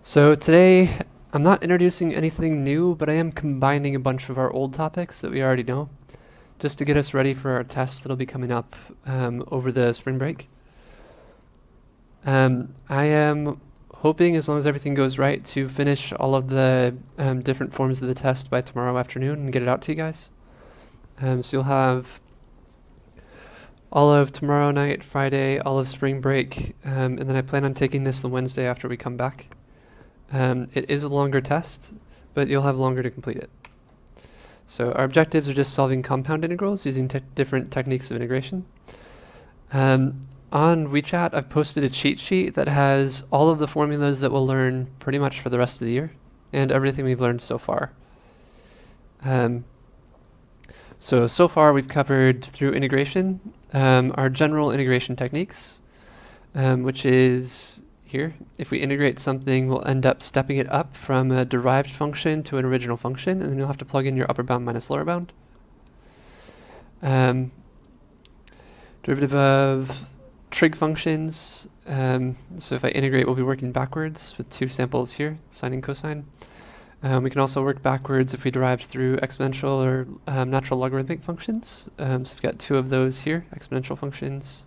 So today, I'm not introducing anything new, but I am combining a bunch of our old topics that we already know, just to get us ready for our test that'll be coming up over the spring break. I am hoping, as long as everything goes right, to finish all of the different forms of the test by tomorrow afternoon and get it out to you guys. So you'll have all of tomorrow night, Friday, all of spring break, and then I plan on taking this the Wednesday after we come back. It is a longer test, but you'll have longer to complete it. So our objectives are just solving compound integrals using different techniques of integration. On WeChat, I've posted a cheat sheet that has all of the formulas that we'll learn pretty much for the rest of the year, and everything we've learned so far. So far we've covered through integration, our general integration techniques, which is here. If we integrate something, we'll end up stepping it up from a derived function to an original function, and then you'll have to plug in your upper bound minus lower bound. Derivative of trig functions. So if I integrate, we'll be working backwards with two samples here, sine and cosine. We can also work backwards if we derived through exponential or natural logarithmic functions. So we've got two of those here, exponential functions.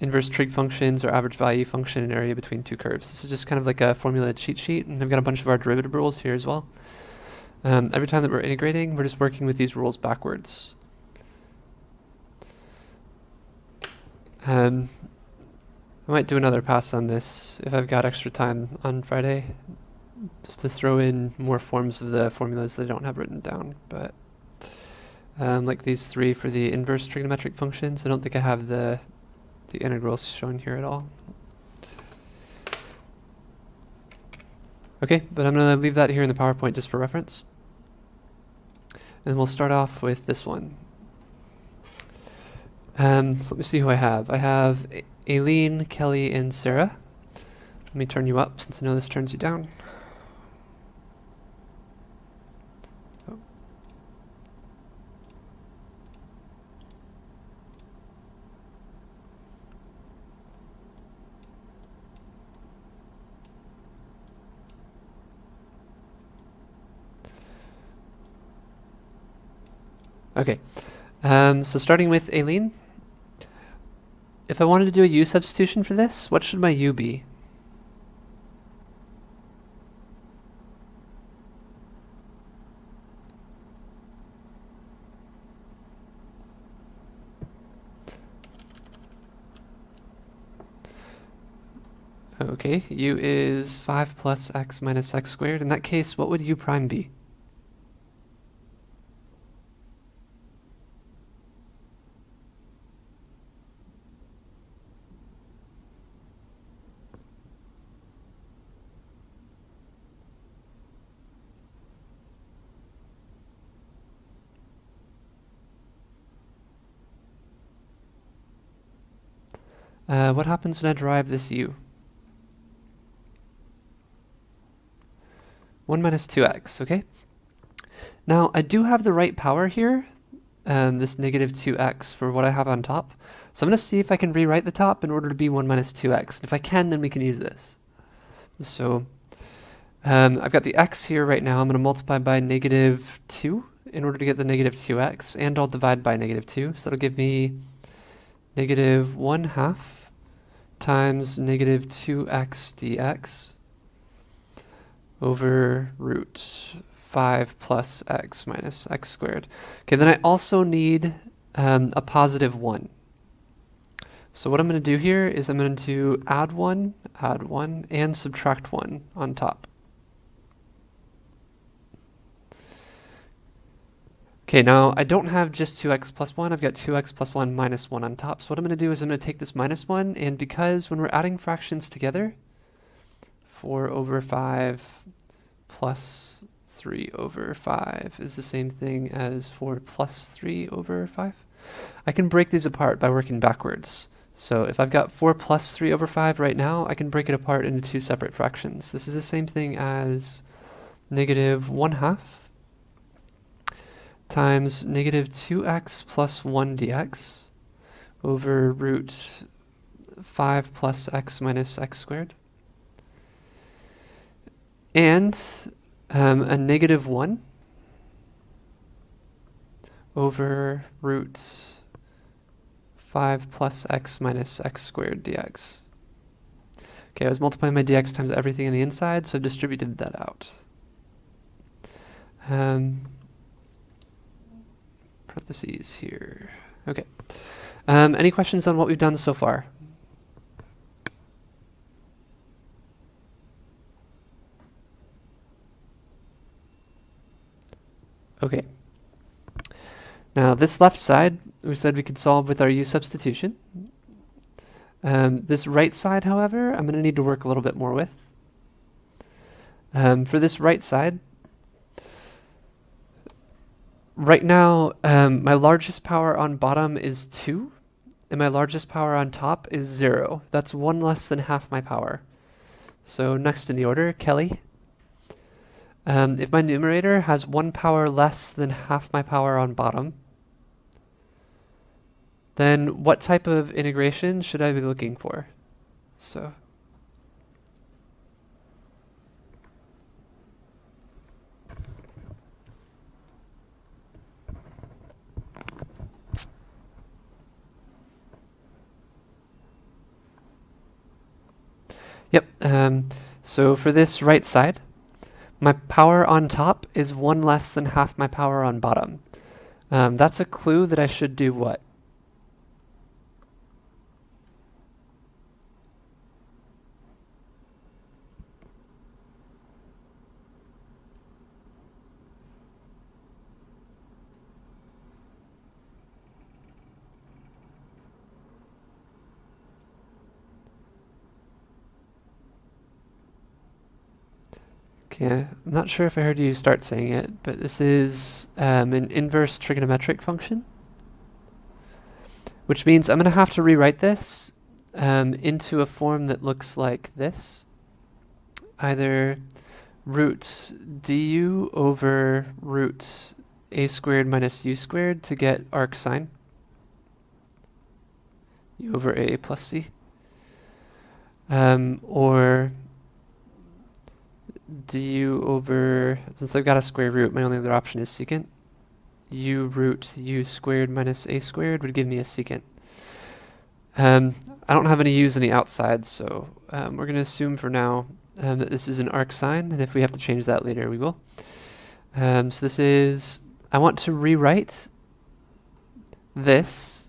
Inverse trig functions or average value function and area between two curves. This is just kind of like a formula cheat sheet, and I've got a bunch of our derivative rules here as well. Every time that we're integrating, we're just working with these rules backwards. I might do another pass on this if I've got extra time on Friday, just to throw in more forms of the formulas that I don't have written down. But like these three for the inverse trigonometric functions, I don't think I have the integrals shown here at all. Okay, but I'm going to leave that here in the PowerPoint just for reference. And we'll start off with this one. So let me see who I have. I have Aileen, Kelly, and Sarah. Let me turn you up since I know this turns you down. Oh. Okay, so starting with Aileen. If I wanted to do a u substitution for this, what should my u be? Okay, u is 5 plus x minus x squared. In that case, what would u prime be? What happens when I derive this u? 1 minus 2x, okay? Now, I do have the right power here, this negative 2x for what I have on top. So I'm going to see if I can rewrite the top in order to be 1 minus 2x. And if I can, then we can use this. So I've got the x here right now. I'm going to multiply by negative 2 in order to get the negative 2x, and I'll divide by negative 2. So that'll give me negative 1/2 times negative 2x dx over root 5 plus x minus x squared. Okay, then I also need a positive 1. So what I'm going to do here is I'm going to add 1, and subtract 1 on top. Okay, now I don't have just 2x plus 1, I've got 2x plus 1 minus 1 on top. So what I'm going to do is I'm going to take this minus 1, and because when we're adding fractions together, 4 over 5 plus 3 over 5 is the same thing as 4 plus 3 over 5. I can break these apart by working backwards. So if I've got 4 plus 3 over 5 right now, I can break it apart into two separate fractions. This is the same thing as negative 1/2 times negative 2x plus 1 dx over root 5 plus x minus x squared. and a negative 1 over root 5 plus x minus x squared dx. Okay, I was multiplying my dx times everything on the inside, so I've distributed that out. Parentheses here. Okay. Any questions on what we've done so far? Okay. Now this left side, we said we could solve with our u substitution. This right side, however, I'm going to need to work a little bit more with. For this right side, right now, my largest power on bottom is 2, and my largest power on top is 0. That's 1 less than half my power. So next in the order, Kelly. If my numerator has 1 power less than half my power on bottom, then what type of integration should I be looking for? So yep, so for this right side, my power on top is 1 less than half my power on bottom. That's a clue that I should do what? Okay, I'm not sure if I heard you start saying it, but this is an inverse trigonometric function, which means I'm going to have to rewrite this into a form that looks like this. Either root du over root a squared minus u squared to get arc sine, u over a plus c, or du over, since I've got a square root, my only other option is secant. U root u squared minus a squared would give me a secant. I don't have any u's on the outside, so we're going to assume for now that this is an arc sine, and if we have to change that later, we will. So this is, I want to rewrite this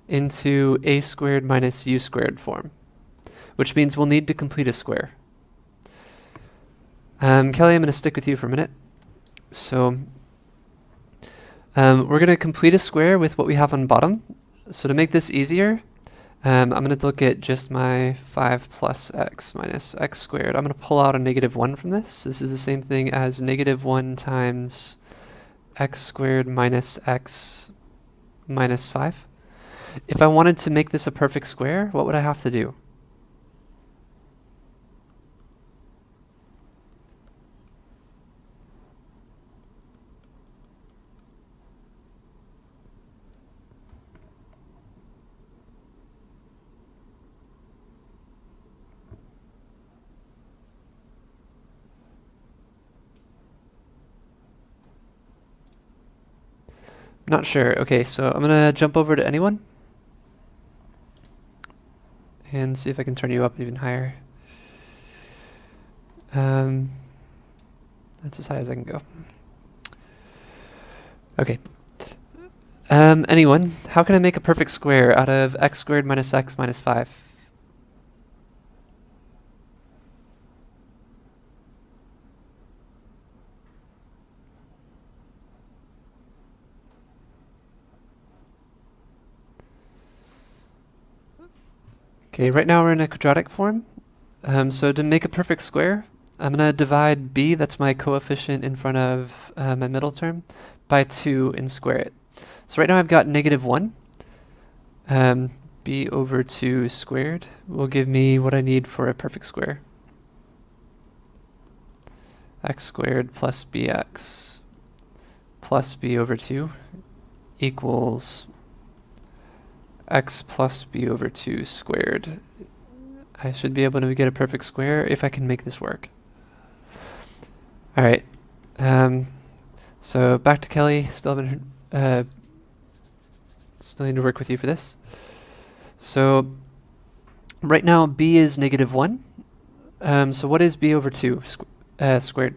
into a squared minus u squared form, which means we'll need to complete a square. Kelly, I'm going to stick with you for a minute. So we're going to complete a square with what we have on bottom. So to make this easier, I'm going to look at just my 5 plus x minus x squared. I'm going to pull out a negative 1 from this. This is the same thing as negative 1 times x squared minus x minus 5. If I wanted to make this a perfect square, what would I have to do? Not sure. Okay, so I'm gonna jump over to anyone and see if I can turn you up even higher. That's as high as I can go. Okay. Anyone, how can I make a perfect square out of x squared minus x minus 5? Okay, right now we're in a quadratic form. So to make a perfect square, I'm going to divide b, that's my coefficient in front of my middle term, by 2 and square it. So right now I've got negative 1. B over 2 squared will give me what I need for a perfect square. X squared plus bx plus b over 2 equals x plus b over 2 squared I should be able to get a perfect square if I can make this work. All right. So back to Kelly. Still need to work with you for this. So right now b is -1. So what is b over 2 squared?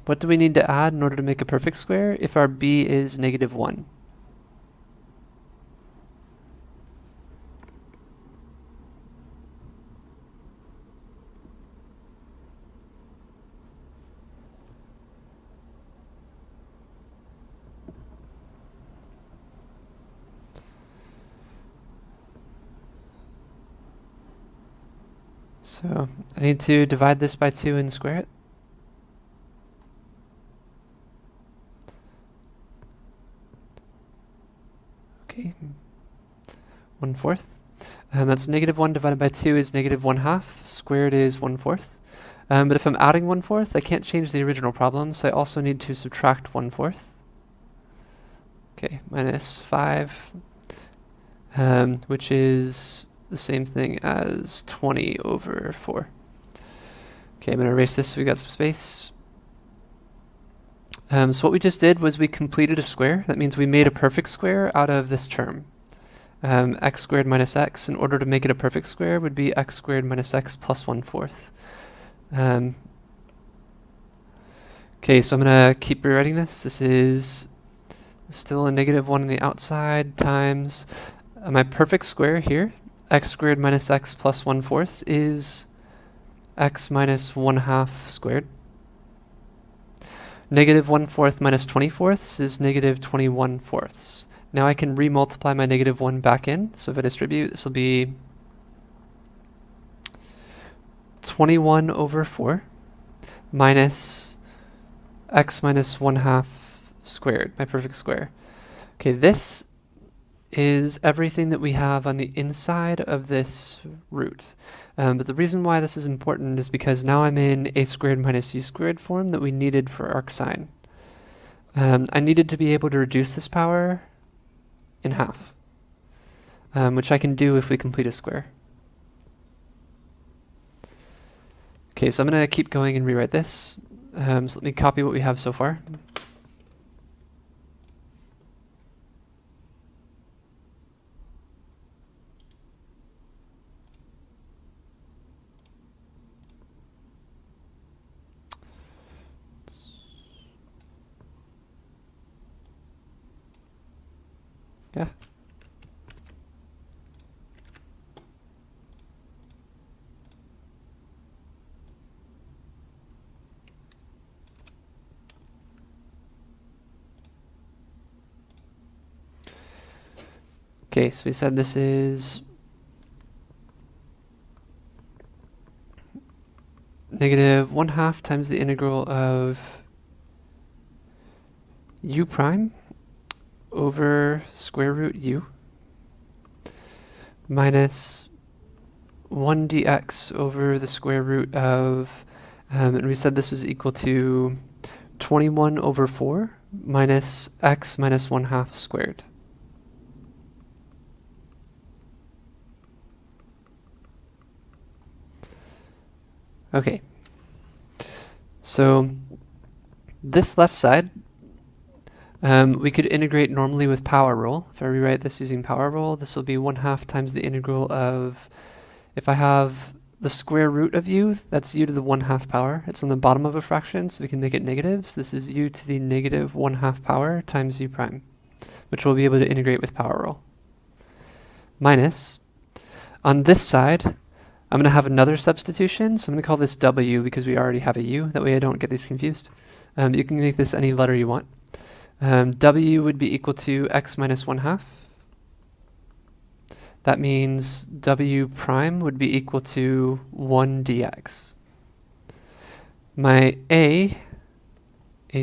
What do we need to add in order to make a perfect square if our b is -1? So I need to divide this by 2 and square it. Okay, 1/4. And that's -1 divided by 2 is -1/2. Squared is 1/4. But if I'm adding 1/4, I can't change the original problem, so I also need to subtract 1/4. Okay, -5, which is the same thing as 20 over 4. Okay, I'm going to erase this so we got some space. So what we just did was we completed a square. That means we made a perfect square out of this term. X squared minus x, in order to make it a perfect square, would be x squared minus x plus 1/4. Okay, so I'm going to keep rewriting this. This is still a -1 on the outside times my perfect square here. X squared minus x plus 1/4 is x minus 1/2 squared. -1/4 minus 20/4 is -21/4. Now I can remultiply my -1 back in. So if I distribute, this will be 21 over 4 minus x minus 1/2 squared, my perfect square. Okay, this is everything that we have on the inside of this root. But the reason why this is important is because now I'm in a squared minus u squared form that we needed for arcsine. I needed to be able to reduce this power in half, which I can do if we complete a square. Okay, so I'm going to keep going and rewrite this. So let me copy what we have so far. Yeah. Okay, so we said this is -1/2 times the integral of u prime over square root u minus 1 dx over the square root of, and we said this was equal to 21 over 4 minus x minus 1/2 squared. Okay, so this left side, we could integrate normally with power rule. If I rewrite this using power rule, this will be 1/2 times the integral of, if I have the square root of u, that's u to the 1/2 power. It's on the bottom of a fraction, so we can make it negatives. This is u to the -1/2 power times u prime, which we'll be able to integrate with power rule. Minus, on this side, I'm going to have another substitution, so I'm going to call this w because we already have a u. That way I don't get these confused. You can make this any letter you want. W would be equal to x minus 1/2. That means w prime would be equal to 1 dx. My a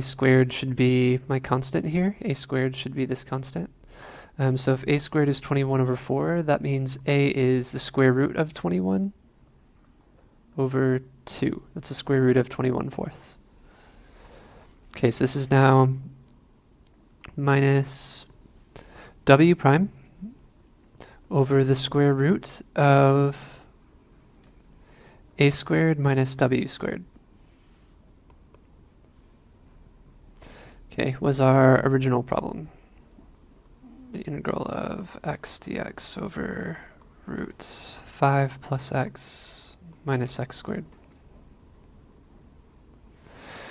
squared should be my constant here. A squared should be this constant. So if a squared is 21 over 4, that means a is the square root of 21 over 2. That's the square root of 21/4. Okay, so this is now minus w prime over the square root of a squared minus w squared. Okay, was our original problem. The integral of x dx over root 5 plus x minus x squared.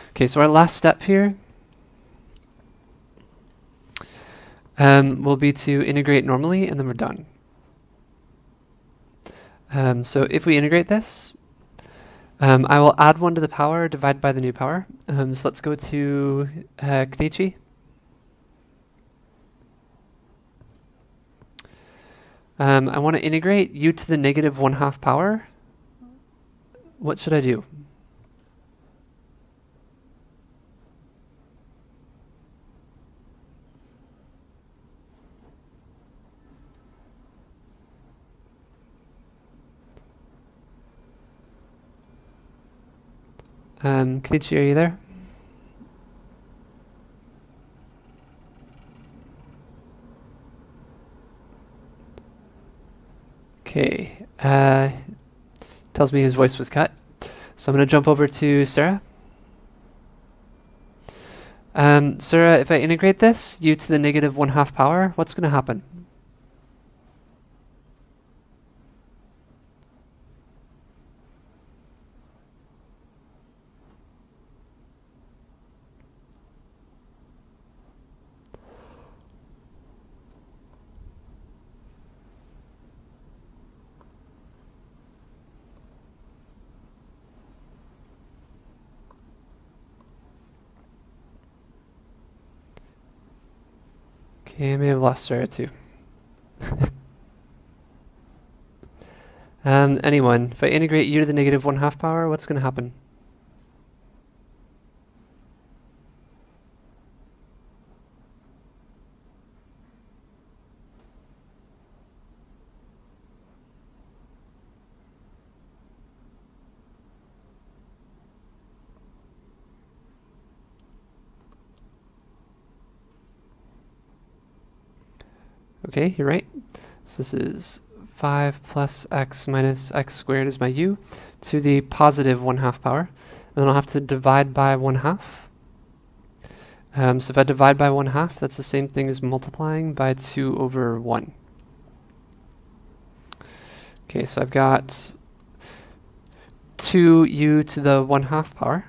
Okay, so our last step here will be to integrate normally, and then we're done. So if we integrate this, I will add 1 to the power, divide by the new power. So let's go to Knichi. I want to integrate u to the negative 1/2 power. What should I do? Knichi, are you there? Okay, tells me his voice was cut. So I'm going to jump over to Sarah. Sarah, if I integrate this, u to the negative 1/2 power, what's going to happen? Okay, I may have lost Sarah too. Anyone, if I integrate u to the negative 1/2 power, what's going to happen? Okay, you're right. So this is 5 plus x minus x squared is my u to the positive 1/2 power. And then I'll have to divide by 1/2. So if I divide by 1/2, that's the same thing as multiplying by 2 over 1. Okay, so I've got 2u to the 1/2 power.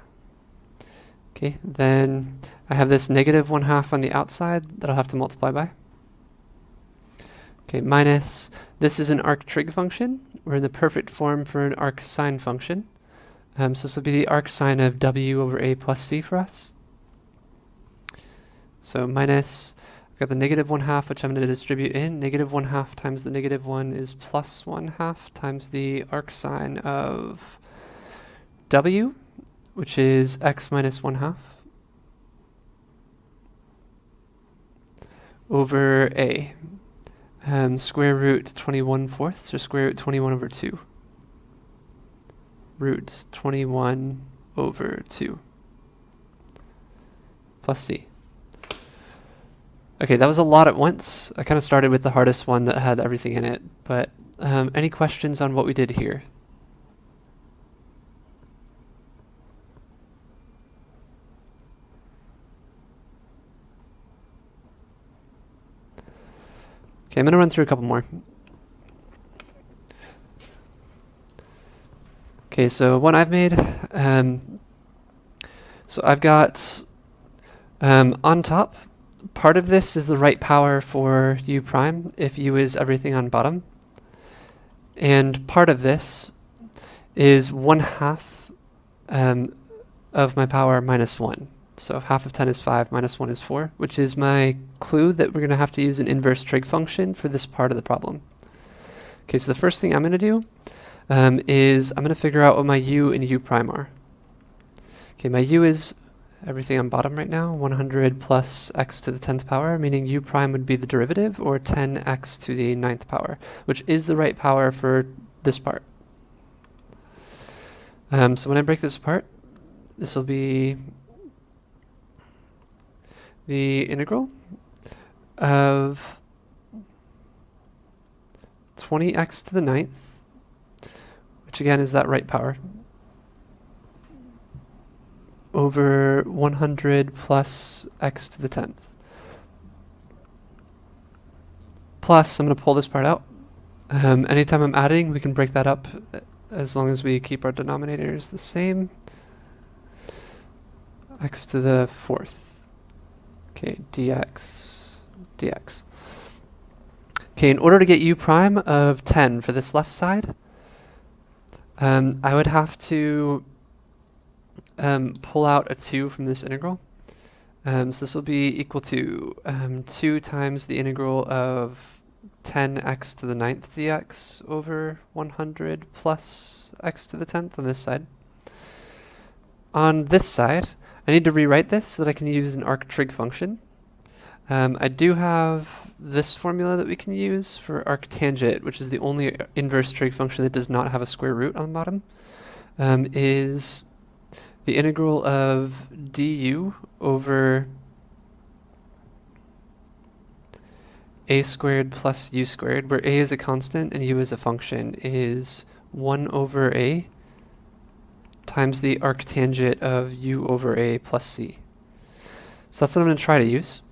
Okay, then I have this negative 1/2 on the outside that I'll have to multiply by. Okay, minus, this is an arc trig function. We're in the perfect form for an arc sine function. So this will be the arc sine of w over a plus c for us. So minus, I've got the negative 1/2, which I'm going to distribute in. Negative 1/2 times the negative 1 is plus 1/2 times the arc sine of w, which is x minus 1/2 over a. Square root 21/4, so square root 21 over 2. Root 21 over 2 plus c. Okay, that was a lot at once. I kind of started with the hardest one that had everything in it, but any questions on what we did here? Okay, I'm going to run through a couple more. Okay, so one I've made, so I've got on top, part of this is the right power for u prime if u is everything on bottom. And part of this is 1/2 of my power minus 1. So half of 10 is 5, minus 1 is 4, which is my clue that we're going to have to use an inverse trig function for this part of the problem. Okay, so the first thing I'm going to do is I'm going to figure out what my u and u prime are. Okay, my u is everything on bottom right now, 100 plus x to the 10th power, meaning u prime would be the derivative, or 10x to the 9th power, which is the right power for this part. So when I break this apart, this will be the integral of 20x to the 9th, which again is that right power, over 100 plus x to the 10th. Plus, I'm going to pull this part out. Anytime I'm adding, we can break that up as long as we keep our denominators the same. X to the 4th. Okay, dx. Okay, in order to get u prime of 10 for this left side, I would have to pull out a 2 from this integral. So this will be equal to 2 times the integral of 10x to the 9th dx over 100 plus x to the 10th on this side. On this side, I need to rewrite this so that I can use an arctrig function. I do have this formula that we can use for arctangent, which is the only inverse trig function that does not have a square root on the bottom, is the integral of du over a squared plus u squared, where a is a constant and u is a function, is 1 over a times the arctangent of u over a plus c. So that's what I'm going to try to use.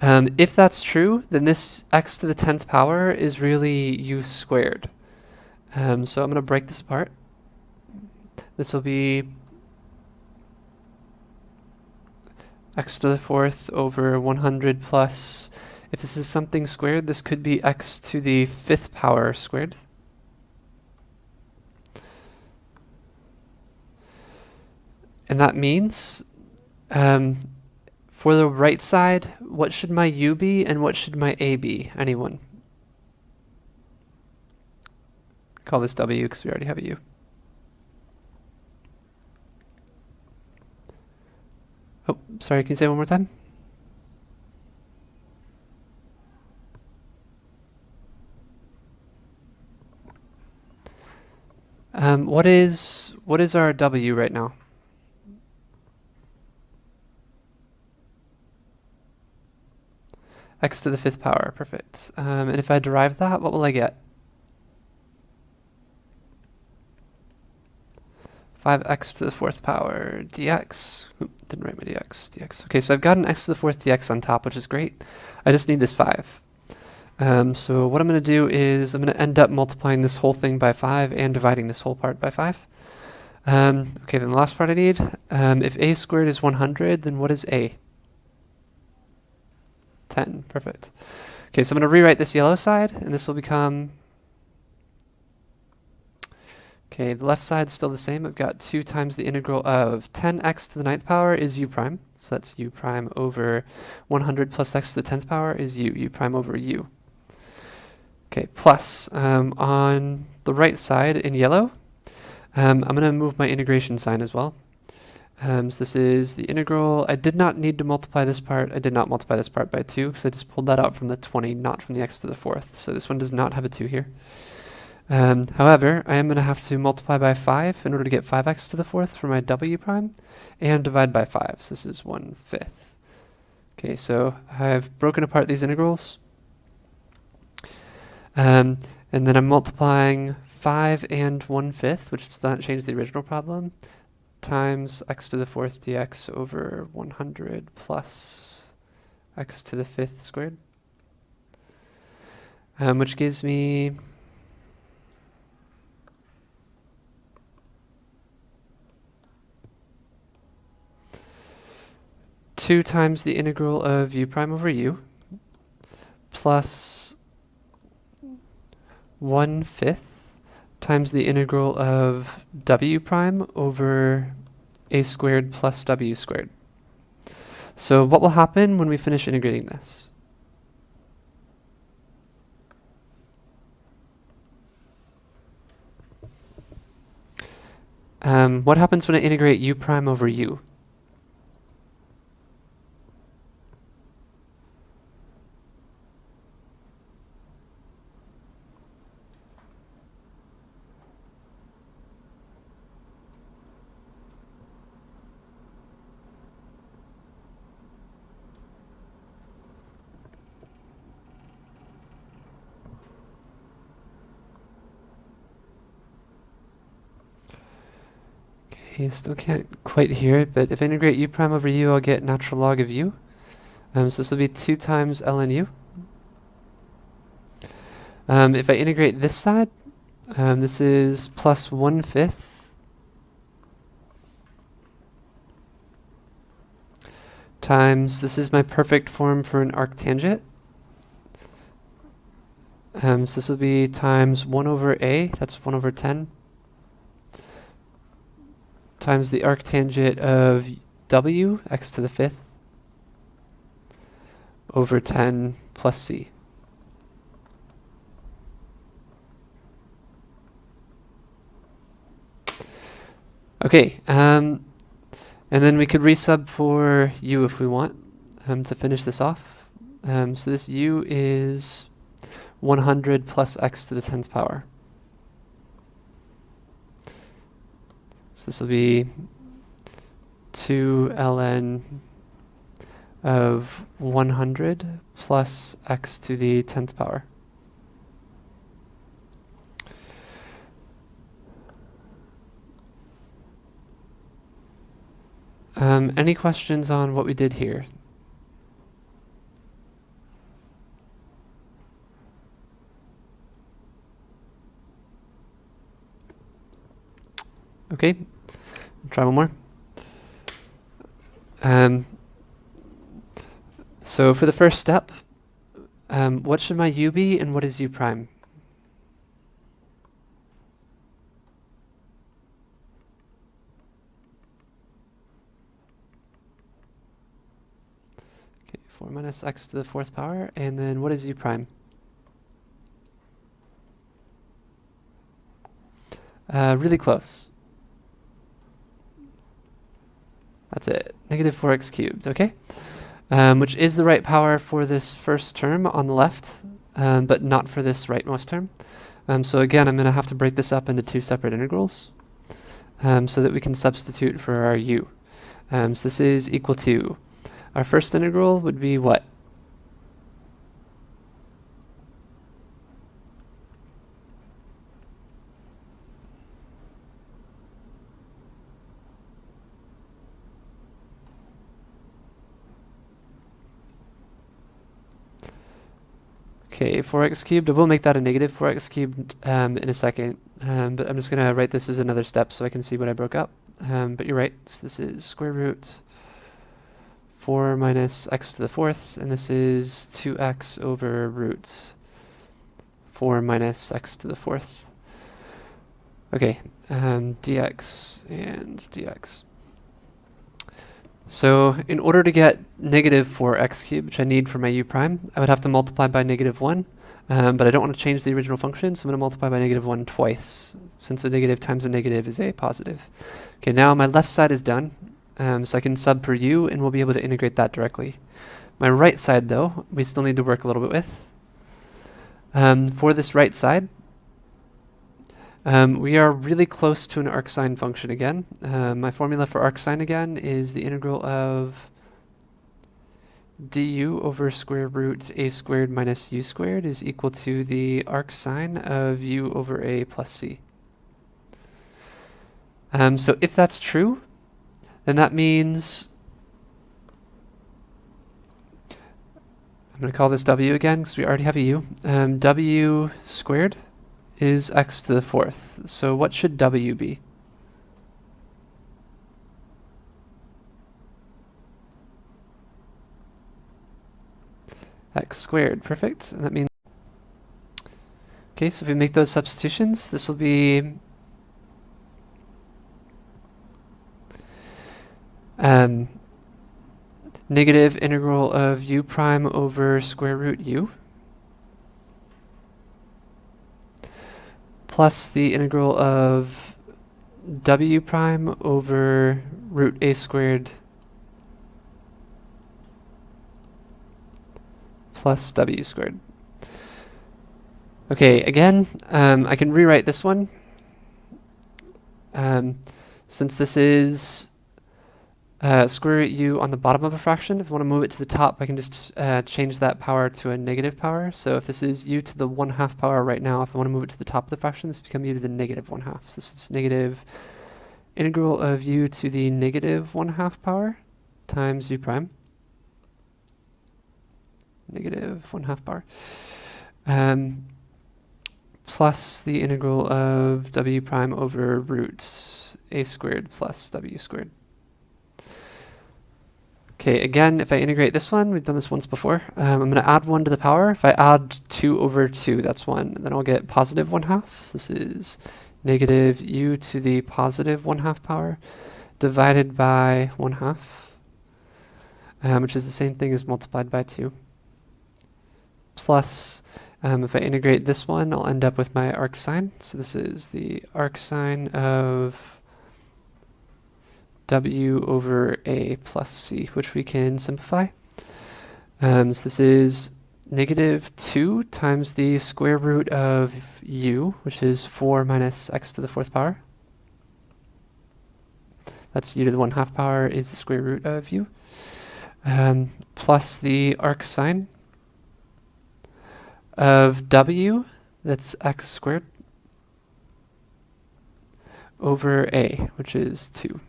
If that's true, then this x to the 10th power is really u squared. So I'm going to break this apart. This will be x to the 4th over 100 plus, if this is something squared, this could be x to the 5th power squared. And that means, for the right side, what should my u be and what should my a be? Anyone? Call this w because we already have a u. Oh, sorry, can you say it one more time? What is our w right now? X to the 5th power, perfect. And if I derive that, what will I get? 5x to the 4th power dx. Oop, didn't write my dx. Okay, so I've got an x to the 4th dx on top, which is great. I just need this 5. So what I'm going to do is I'm going to end up multiplying this whole thing by 5 and dividing this whole part by 5. Okay, then the last part I need, if a squared is 100, then what is a? 10, perfect. Okay, so I'm going to rewrite this yellow side, and this will become, okay, the left side's still the same. I've got 2 times the integral of 10x to the 9th power is u prime. So that's u prime over 100 plus x to the 10th power is u prime over u. Okay, plus, on the right side in yellow, I'm going to move my integration sign as well. So this is the integral. I did not need to multiply this part. I did not multiply this part by 2 because I just pulled that out from the 20, not from the x to the 4th. So this one does not have a 2 here. However, I am going to have to multiply by 5 in order to get 5x to the 4th for my w prime, and divide by 5. So this is 1/5. Okay, so I've broken apart these integrals. And then I'm multiplying 5 and 1/5, which does not change the original problem, times x to the 4th dx over 100 plus x to the 5th squared, which gives me 2 times the integral of u prime over u plus 1/5 times the integral of w prime over a squared plus w squared. So what will happen when we finish integrating this? What happens when I integrate u prime over u? Okay, still can't quite hear it, but if I integrate u prime over u, I'll get natural log of u. So this will be 2 times ln u. If I integrate this side, this is plus 1/5 times, this is my perfect form for an arctangent. So this will be times 1 over a, that's 1 over 10, times the arctangent of w, x to the 5th, over 10 plus c. Okay, and then we could resub for u if we want to finish this off. So this u is 100 plus x to the 10th power. So this will be 2 ln of 100 plus x to the 10th power. Any questions on what we did here? Okay, try one more. So for the first step, what should my u be and what is u prime? Okay, 4 minus x to the 4th power, and then what is u prime? Really close. That's it, negative 4x cubed, okay? Which is the right power for this first term on the left, but not for this rightmost term. So again, I'm going to have to break this up into 2 separate integrals so that we can substitute for our u. So this is equal to, our first integral would be what? Okay, 4x cubed, I will make that a negative 4x cubed in a second, but I'm just going to write this as another step so I can see what I broke up. But you're right, so this is square root 4 minus x to the 4th, and this is 2x over root 4 minus x to the 4th. Okay, dx and dx. So in order to get negative 4x cubed, which I need for my u prime, I would have to multiply by negative 1, but I don't want to change the original function, so I'm going to multiply by negative 1 twice, since a negative times a negative is a positive. Okay, now my left side is done, so I can sub for u, and we'll be able to integrate that directly. My right side, though, we still need to work a little bit with. For this right side, we are really close to an arcsine function again. My formula for arcsine again is the integral of du over square root a squared minus u squared is equal to the arcsine of u over a plus c. So if that's true, then that means, I'm going to call this w again because we already have a u. W squared is x to the 4th. So what should w be? X squared, perfect. And that means, okay, so if we make those substitutions, this will be negative integral of u prime over square root u plus the integral of w prime over root a squared plus w squared. Okay, again, I can rewrite this one. Since this is square root u on the bottom of a fraction, if I want to move it to the top, I can just change that power to a negative power. So if this is u to the 1/2 power right now, if I want to move it to the top of the fraction, this becomes u to the negative 1/2. So this is negative integral of u to the negative 1/2 power times u prime. Negative 1/2 power. Plus the integral of w prime over root a squared plus w squared. Okay, again, if I integrate this one, we've done this once before. I'm going to add 1 to the power. If I add 2 over 2, that's 1. Then I'll get positive 1/2. So this is negative u to the positive 1/2 power divided by 1/2, which is the same thing as multiplied by 2. Plus, if I integrate this one, I'll end up with my arc sine. So this is the arc sine of w over a plus c, which we can simplify. So this is negative 2 times the square root of u, which is 4 minus x to the 4th power. That's u to the 1/2 power is the square root of u. Plus the arc sine of w, that's x squared, over a, which is 2.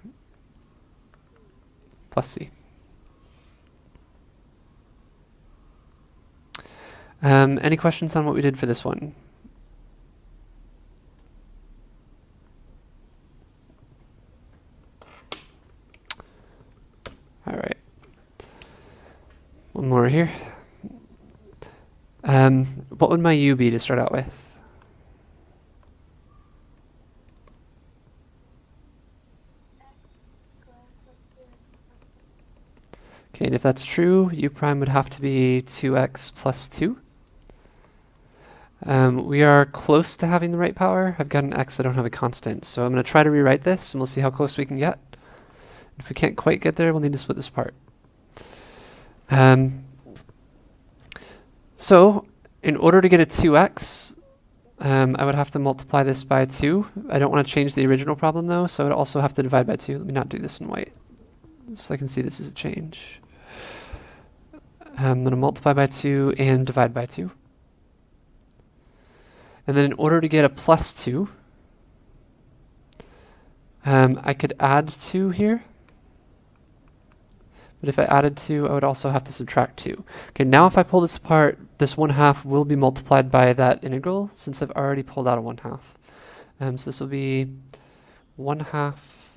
Plus c. Any questions on what we did for this one? All right. One more here. What would my u be to start out with? Okay, and if that's true, u prime would have to be 2x plus 2. We are close to having the right power. I've got an x, I don't have a constant. So I'm going to try to rewrite this, and we'll see how close we can get. If we can't quite get there, we'll need to split this apart. So in order to get a 2x, I would have to multiply this by 2. I don't want to change the original problem, though, so I would also have to divide by 2. Let me not do this in white, so I can see this is a change. I'm going to multiply by 2 and divide by 2. And then in order to get a plus 2, I could add 2 here. But if I added 2, I would also have to subtract 2. Okay, now if I pull this apart, this 1/2 will be multiplied by that integral, since I've already pulled out a 1/2. So this will be 1/2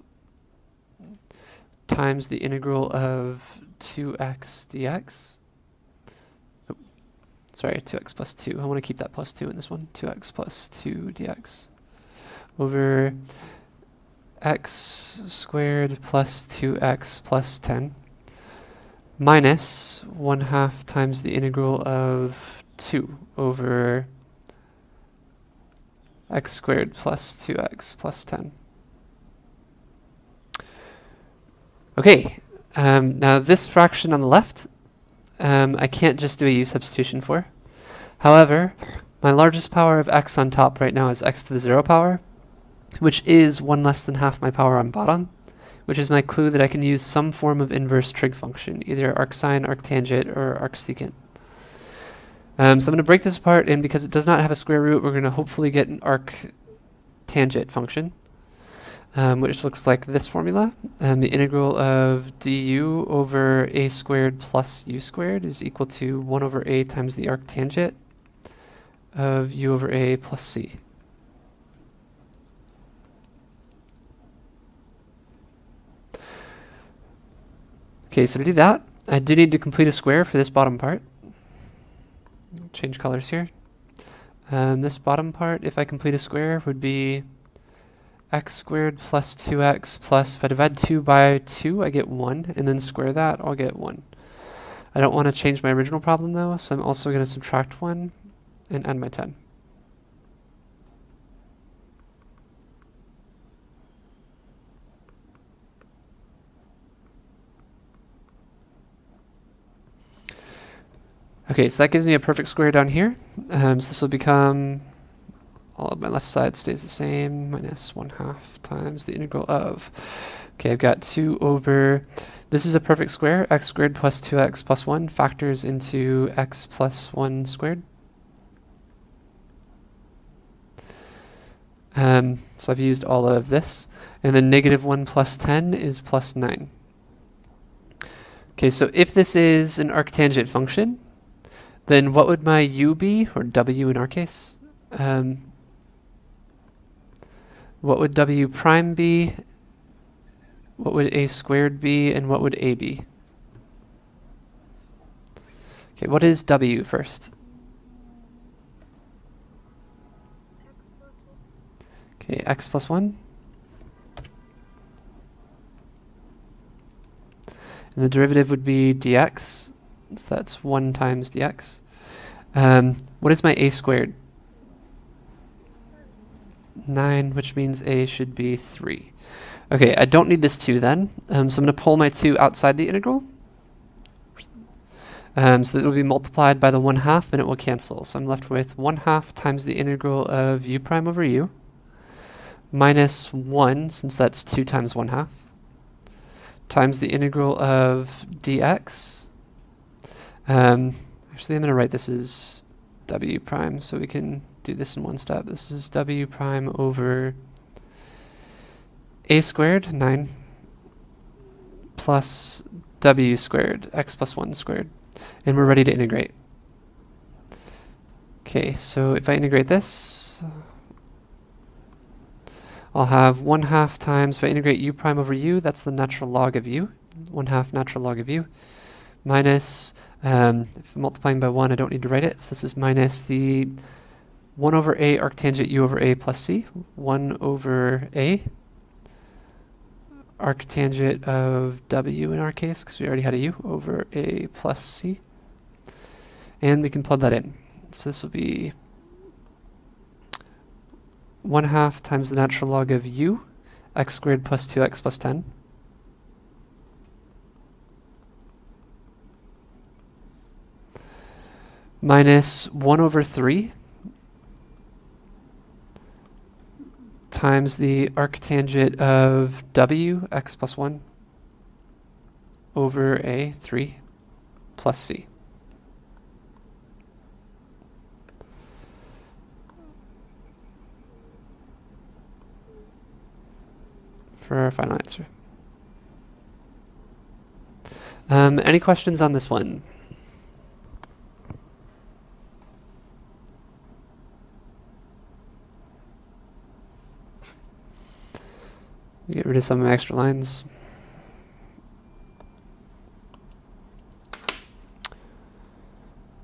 times the integral of 2x dx. Sorry, 2x plus 2. I want to keep that plus 2 in this one. 2x plus 2 dx over x squared plus 2x plus 10 minus 1/2 times the integral of 2 over x squared plus 2x plus 10. Okay, now this fraction on the left, I can't just do a u substitution for. However, my largest power of x on top right now is x to the 0 power, which is 1 less than half my power on bottom, which is my clue that I can use some form of inverse trig function, either arcsine, arctangent, or arcsecant. So I'm going to break this apart, and because it does not have a square root, we're going to hopefully get an arctangent function, which looks like this formula. The integral of du over a squared plus u squared is equal to 1 over a times the arctangent of u over a plus c. Okay, so to do that, I do need to complete a square for this bottom part. Change colors here. This bottom part, if I complete a square, would be x squared plus 2x plus, if I divide 2 by 2, I get 1, and then square that, I'll get 1. I don't want to change my original problem, though, so I'm also going to subtract 1 and add my 10. Okay, so that gives me a perfect square down here. So this will become, all of my left side stays the same, minus 1/2 times the integral of, okay, I've got 2 over, this is a perfect square, x squared plus 2x plus 1 factors into x plus 1 squared. So I've used all of this. And then negative 1 plus 10 is plus 9. Okay, so if this is an arctangent function, then what would my u be, or w in our case? What would w prime be? What would a squared be? And what would a be? Okay, what is w first? X plus 1. Okay, x plus 1. And the derivative would be dx. So that's 1 times dx. What is my a squared? 9, which means a should be 3. Okay, I don't need this 2 then. So I'm going to pull my 2 outside the integral. So that will be multiplied by the 1/2 and it will cancel. So I'm left with 1/2 times the integral of u prime over u minus 1, since that's 2 times 1/2, times the integral of dx. Actually, I'm going to write this as w prime so we can do this in one step. This is w prime over a squared, 9, plus w squared, x plus 1 squared. And we're ready to integrate. Okay, so if I integrate this, I'll have 1/2 times, if I integrate u prime over u, that's the natural log of u, 1/2 natural log of u, minus, if I'm multiplying by 1, I don't need to write it, so this is minus the 1 over a arctangent u over a plus c, 1 over a arctangent of w in our case, because we already had a u, over a plus c. And we can plug that in. So this will be 1/2 times the natural log of u, x squared plus 2x plus 10. Minus 1 over 3 times the arctangent of w, x plus 1, over a, 3, plus c. For our final answer. Any questions on this one? Get rid of some extra lines.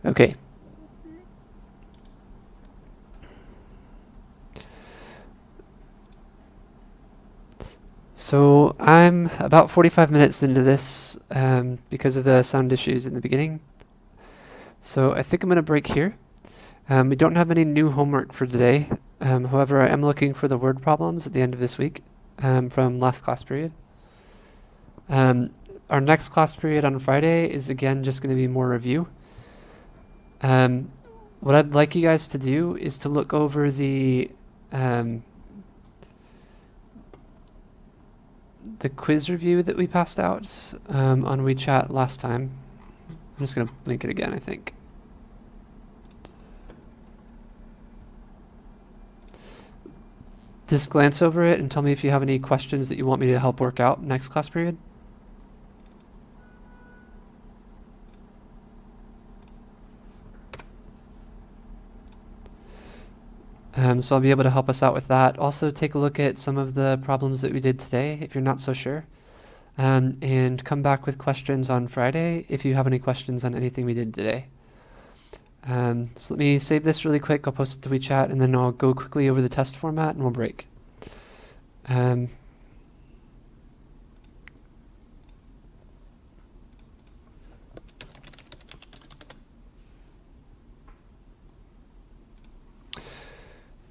Okay. So I'm about 45 minutes into this because of the sound issues in the beginning. So I think I'm going to break here. We don't have any new homework for today. However, I am looking for the word problems at the end of this week from last class period. Our next class period on Friday is again just going to be more review. What I'd like you guys to do is to look over the quiz review that we passed out on WeChat last time. I'm just going to link it again, I think. Just glance over it and tell me if you have any questions that you want me to help work out next class period. So I'll be able to help us out with that. Also take a look at some of the problems that we did today if you're not so sure. And come back with questions on Friday if you have any questions on anything we did today. So let me save this really quick. I'll post it to WeChat and then I'll go quickly over the test format and we'll break.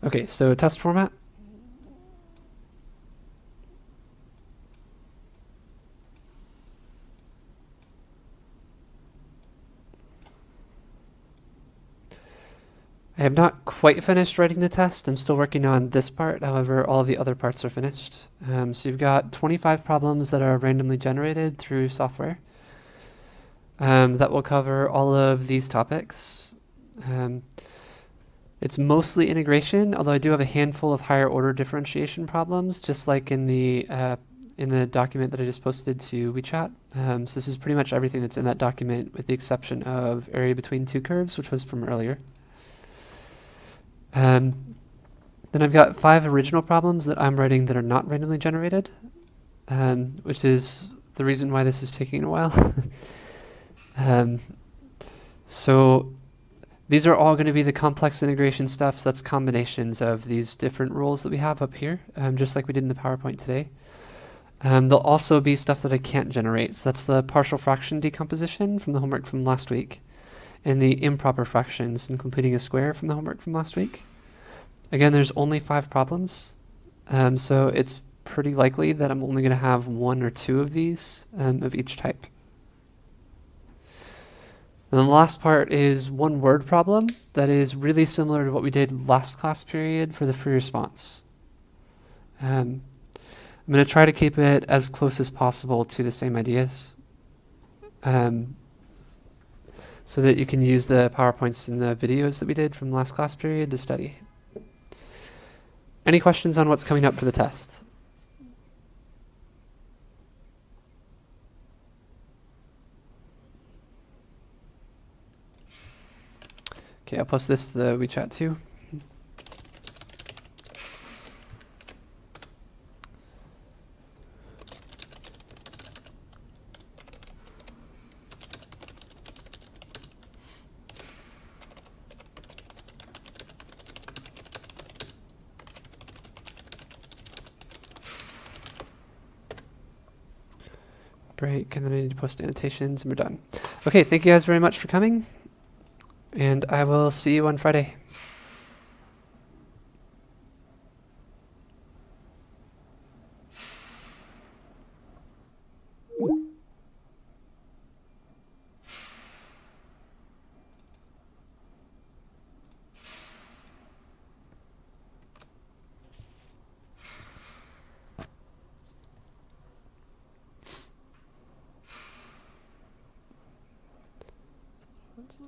Okay, so test format. I have not quite finished writing the test. I'm still working on this part. However, all the other parts are finished. So you've got 25 problems that are randomly generated through software that will cover all of these topics. It's mostly integration, although I do have a handful of higher order differentiation problems, just like in the document that I just posted to WeChat. So this is pretty much everything that's in that document, with the exception of area between two curves, which was from earlier. Then I've got 5 original problems that I'm writing that are not randomly generated, which is the reason why this is taking a while. So these are all going to be the complex integration stuff. So that's combinations of these different rules that we have up here, just like we did in the PowerPoint today. There'll also be stuff that I can't generate. So that's the partial fraction decomposition from the homework from last week, and the improper fractions and completing a square from the homework from last week. Again, there's only 5 problems, so it's pretty likely that I'm only going to have 1 or 2 of these of each type. And then the last part is one word problem that is really similar to what we did last class period for the free response. I'm going to try to keep it as close as possible to the same ideas, so that you can use the PowerPoints and the videos that we did from last class period to study. Any questions on what's coming up for the test? Okay, I'll post this to the WeChat too. Break, and then I need to post annotations, and we're done. Okay, thank you guys very much for coming, and I will see you on Friday. That's